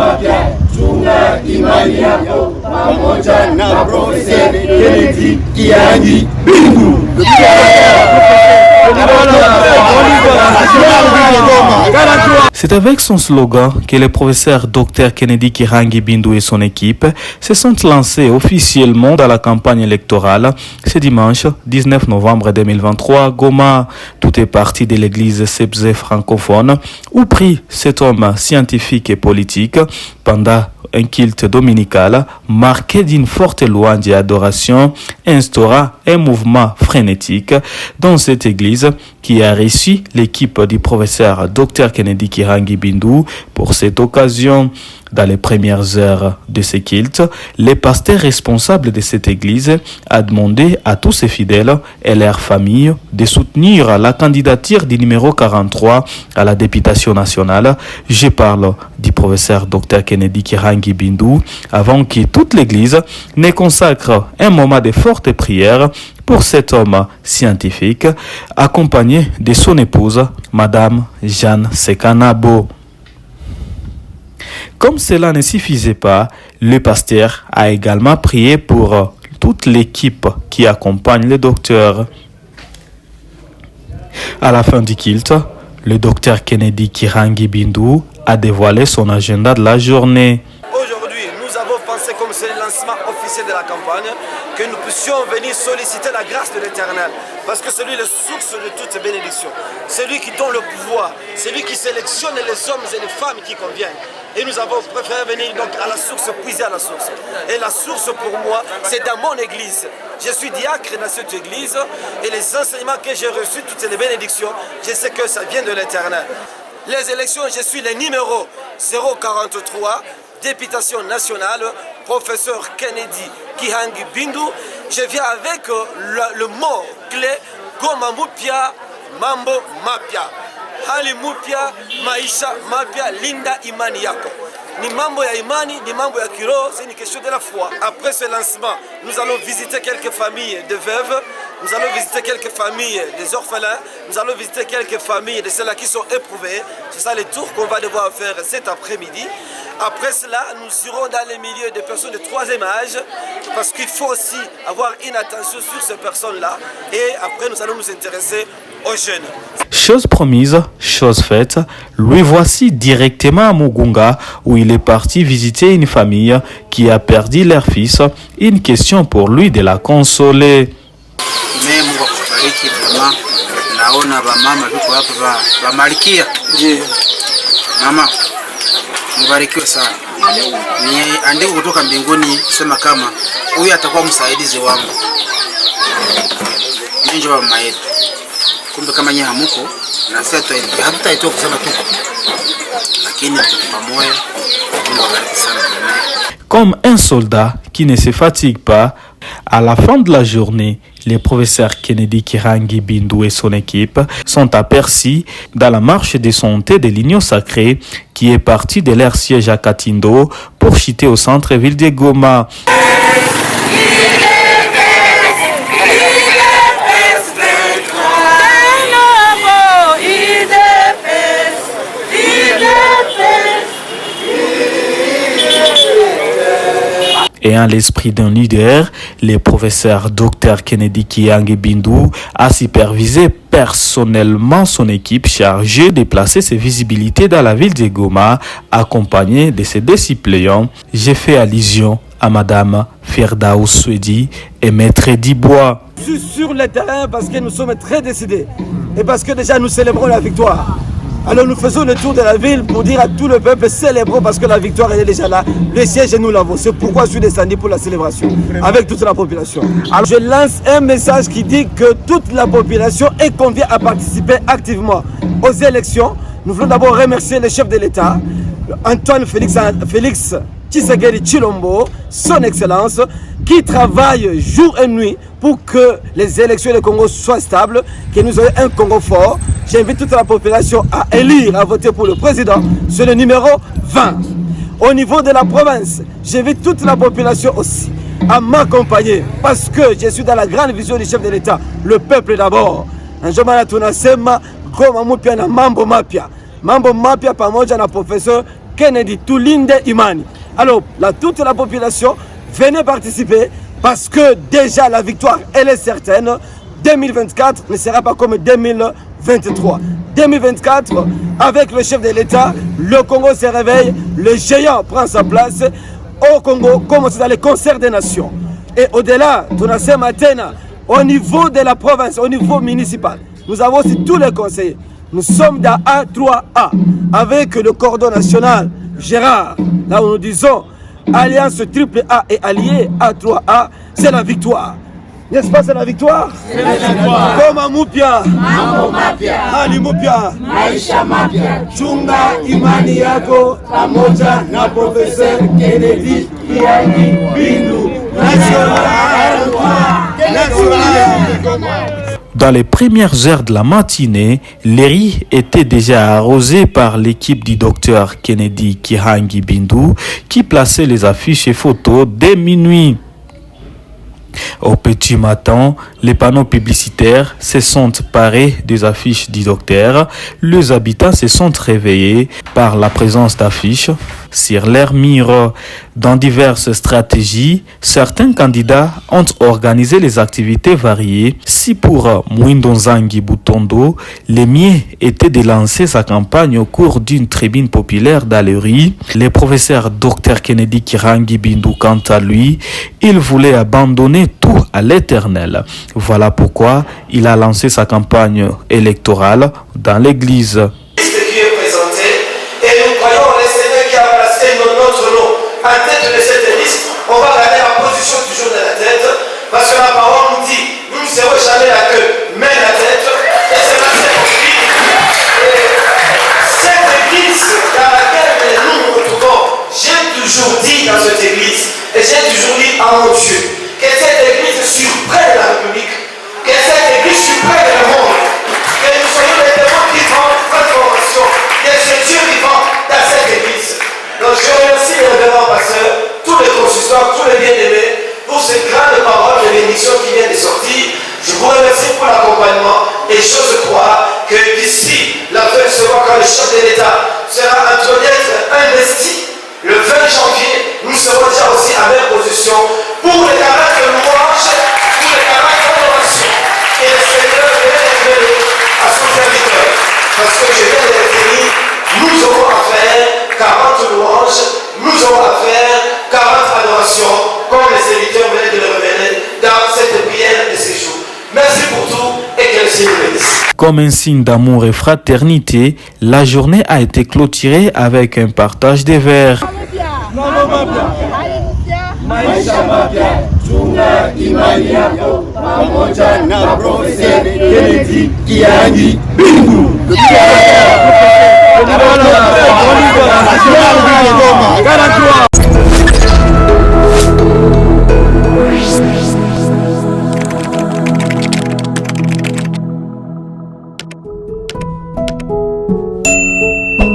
mapya, chunga imani yako pamoja na Profesa Kennedy Kihangi Bindu. C'est avec son slogan que le professeur Dr Kennedy Kihangi Bindu et son équipe se sont lancés officiellement dans la campagne électorale ce dimanche 19 novembre 2023 à Goma. Tout est parti de l'église Sebze francophone où prie cet homme scientifique et politique pendant un culte dominical marqué d'une forte louange et adoration instaura un mouvement frénétique dans cette église qui a reçu l'équipe du professeur Dr Kennedy Kihangi Bindu pour cette occasion. Dans les premières heures de ce culte, le pasteur responsable de cette église a demandé à tous ses fidèles et leurs familles de soutenir la candidature du numéro 43 à la députation nationale. Je parle du professeur Dr Kennedy Kihangi Bindu avant que toute l'église ne consacre un moment de forte prière pour cet homme scientifique, accompagné de son épouse, Madame Jeanne Sekanabo. Comme cela ne suffisait pas, le pasteur a également prié pour toute l'équipe qui accompagne le docteur. À la fin du culte, le docteur Kennedy Kihangi Bindu a dévoilé son agenda de la journée. Aujourd'hui, nous avons pensé, comme c'est le lancement officiel de la campagne, que nous puissions venir solliciter la grâce de l'Éternel. Parce que c'est lui le source de toutes bénédictions. C'est lui qui donne le pouvoir. C'est lui qui sélectionne les hommes et les femmes qui conviennent. Et nous avons préféré venir donc à la source, puiser à la source. Et la source pour moi, c'est dans mon église. Je suis diacre dans cette église et les enseignements que j'ai reçus, toutes les bénédictions, je sais que ça vient de l'Éternel. Les élections, je suis le numéro 043, députation nationale, professeur Kennedy Kihangi Bindu. Je viens avec le mot clé Goma Mupya, Mambo Mapya. Hali mupya, maisha mapya, linda imani yako. Ni mambo ya imani, ni mambo ya kiroho, c'est une question de la foi. Après ce lancement, nous allons visiter quelques familles de veuves, nous allons visiter quelques familles des orphelins, nous allons visiter quelques familles de ceux-là qui sont éprouvés. C'est ça le tour qu'on va devoir faire cet après-midi. Après cela, nous irons dans les milieux des personnes de troisième âge parce qu'il faut aussi avoir une attention sur ces personnes-là. Et après, nous allons nous intéresser aux jeunes. Chose promise, chose faite, lui voici directement à Mugunga où il est parti visiter une famille qui a perdu leur fils. Une question pour lui de la consoler. Mubarikiwe sana. Ni andiko kutoka mbinguni kusema kama huyu atakuwa msaidizi wangu. Ninjo wa mama yetu. Kumbe kama nyinyi hamuko na sasa hatutaitoka kusema tuko. Lakini tuko pamoja. Tunabariki sana. Comme un soldat qui ne se fatigue pas, à la fin de la journée, les professeurs Kennedy Kihangi Bindu et son équipe sont aperçus dans la marche de santé de l'Union sacrée qui est partie de leur siège à Katindo pour chuter au centre-ville de Goma. Ayant l'esprit d'un leader, le professeur Dr Kennedy Kihangi Bindu a supervisé personnellement son équipe chargée de placer ses visibilités dans la ville de Goma, accompagnée de ses deux suppléants. J'ai fait allusion à Madame Firdaou Swedi et Maître Dibois. Je suis sur le terrain parce que nous sommes très décidés et parce que déjà nous célébrons la victoire. Alors nous faisons le tour de la ville pour dire à tout le peuple, célébrons parce que la victoire elle est déjà là. Le siège nous l'avons. C'est pourquoi je suis descendu pour la célébration avec toute la population. Alors je lance un message qui dit que toute la population est conviée à participer activement aux élections. Nous voulons d'abord remercier le chef de l'État, Antoine Félix Tshisekedi Tshilombo, son excellence, qui travaille jour et nuit pour que les élections du Congo soient stables, que nous ayons un Congo fort. J'invite toute la population à élire, à voter pour le président, c'est le numéro 20. Au niveau de la province, j'invite toute la population aussi à m'accompagner parce que je suis dans la grande vision du chef de l'État, le peuple d'abord. Mambo mapya pamoja na professeur Kennedy Tulinde Imani. Alors, toute la population, venez participer parce que déjà la victoire, elle est certaine. 2024 ne sera pas comme 2023. 2024, avec le chef de l'État, le Congo se réveille, le géant prend sa place. Au Congo, comme c'est dans les concerts des nations. Et au-delà, ce matin, au niveau de la province, au niveau municipal, nous avons aussi tous les conseillers. Nous sommes dans A3A, avec le cordon national Gérard, là où nous disons Alliance triple A et allié A3A, c'est la victoire. N'est-ce pas, c'est la victoire? C'est la victoire. Koma mupya, mambo mapya, hali mupya, maisha mapya. Chunga imani yako pamoja na Professeur Kennedy Kiangi Bindu. Dans les premières heures de la matinée, les riz étaient déjà arrosés par l'équipe du docteur Kennedy Kihangi Bindu qui plaçait les affiches et photos dès minuit. Au petit matin, les panneaux publicitaires se sont parés des affiches du docteur. Les habitants se sont réveillés par la présence d'affiches sur leurs murs. Dans diverses stratégies, certains candidats ont organisé les activités variées. Si pour Mwindonzangi Butondo, le mieux était de lancer sa campagne au cours d'une tribune populaire d'Aleri, le professeur Dr Kennedy Kihangi Bindu, quant à lui, il voulait abandonner tout à l'Éternel. Voilà pourquoi il a lancé sa campagne électorale dans l'église. En tête de cette liste, on va garder la position toujours de la tête, parce que la parole nous dit, nous ne serons jamais la queue, mais la tête, et c'est la cette église dans laquelle nous nous retrouvons. J'ai toujours dit dans cette église, et j'ai toujours dit à mon Dieu, que cette église surprenne la République, que cette église surprenne le monde, que nous soyons les témoins qui font transformation, que c'est Dieu vivant dans cette église. Donc je remercie les révérends pasteurs, tous les consistants, tous les bien-aimés, pour ces grandes paroles de bénédiction qui viennent de sortir. Je vous remercie pour l'accompagnement et j'ose croire que d'ici la fin de ce mois, quand le chef de l'État sera en train d'être investi, le 20 janvier, nous serons déjà aussi à même position pour les camarades de louange, pour les camarades d'adoration. Et le Seigneur vient révéler à son serviteur. Parce que je viens de le dire, nous aurons à faire 40 louanges, nous aurons à faire 40 adorations, comme les serviteurs venaient de le révéler dans cette prière de ces jours. Merci pour tout et que le Seigneur bénisse. Comme un signe d'amour et fraternité, la journée a été clôturée avec un partage des verres. Maisha mapya, chunga imani yako pamoja na Professeur Kennedy Kiangi Bindu.